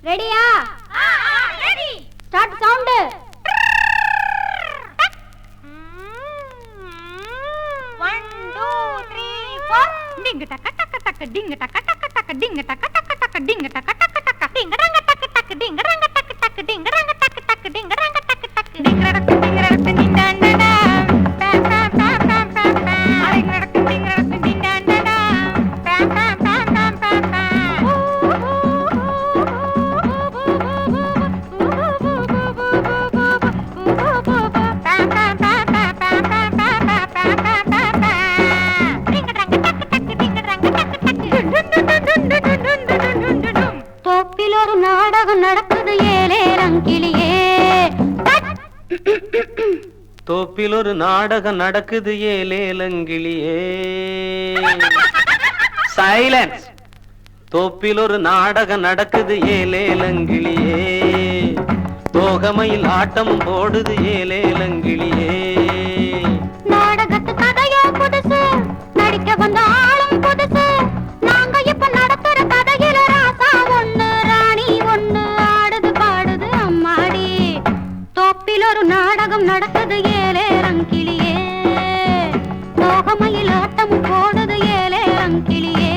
ரெடியா? Ready. Start sound. One, two, three, four. Ding taka taka taka, ding taka taka taka, ding taka taka taka, ding taka taka taka, ding ranga taka taka, ding ranga taka taka, ding ranga taka taka, ding ranga taka taka, ding ranga ding ranga ding dan dan pam pam pam pam pam pam, ding ranga ding dan dan pam pam pam pam pam pam. தோப்பில் ஒரு நாடகம் நடக்குது ஏலேலங்கிளியே. தோப்பில் ஒரு நாடகம் நடக்குது ஏலேலங்கிளியே. Silence. தோப்பில் ஒரு நாடகம் நடக்குது ஏலேலங்கிளியே. தோகமையில் ஆட்டம் போடுது ஏலேலங்கிளியே. நாடகத்து கதையோ புதுசு, நடிக்க வந்த ஆளும் புதுசு. நாங்க இப்ப நடத்துற கதையில ராசா ஒண்ணு ராணி ஒண்ணு ஆடுது பாடுது அம்மாடி. தோப்பில் ஒரு நாடகம் நடக்குது ஏலேலங்கிளியே. தோகமையில் ஆட்டம் போடுது ஏலேலங்கிளியே.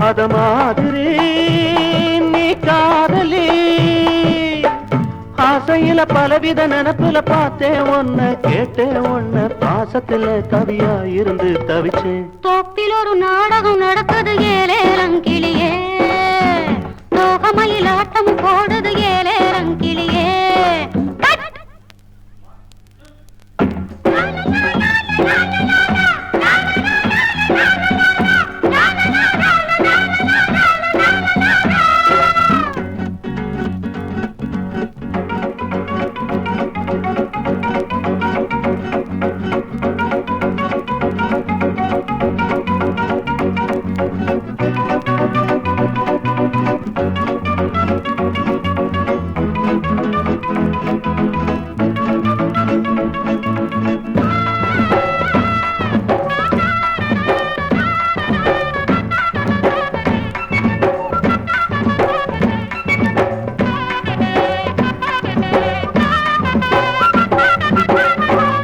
அத மாதிரி நீ காதலி ஆசையில பலவித நினப்புல பார்த்தேன் ஒன்ன கேட்டேன் ஒன்ன பாசத்துல கவியா இருந்து தவிச்சேன். தோப்பில் ஒரு நாடகம் நடக்குது ஏலேலங்கிளியே. தோகமையில் ஆட்டம் போடுது ஏலேலங்கிளியே.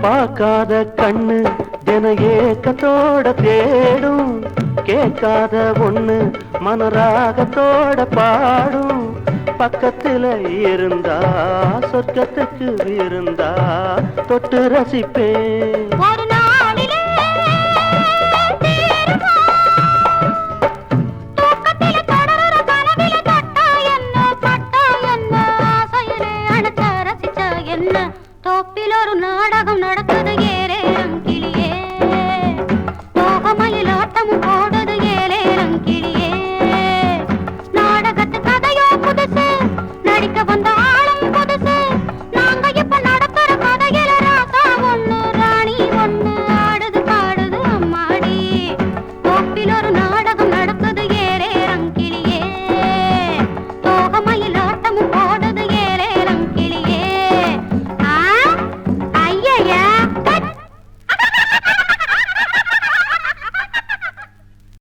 பார்க்காத கண்ணு தின ஏக்கத்தோட தேடும். கேட்காத ஒண்ணு மனராகத்தோட பாடும். பக்கத்துல இருந்தா சொர்க்கத்துக்கு இருந்தா தொட்டு ரசிப்பேன். ஒரு நாளிலே தூக்கத்தில தொடர கனவில தொட்டா என்ன பட்டா என்ன ஆசையிலே அணைச்ச ரசிச்ச என்ன. தோப்பில் ஒரு நாடகம் நடக்குது ஏலே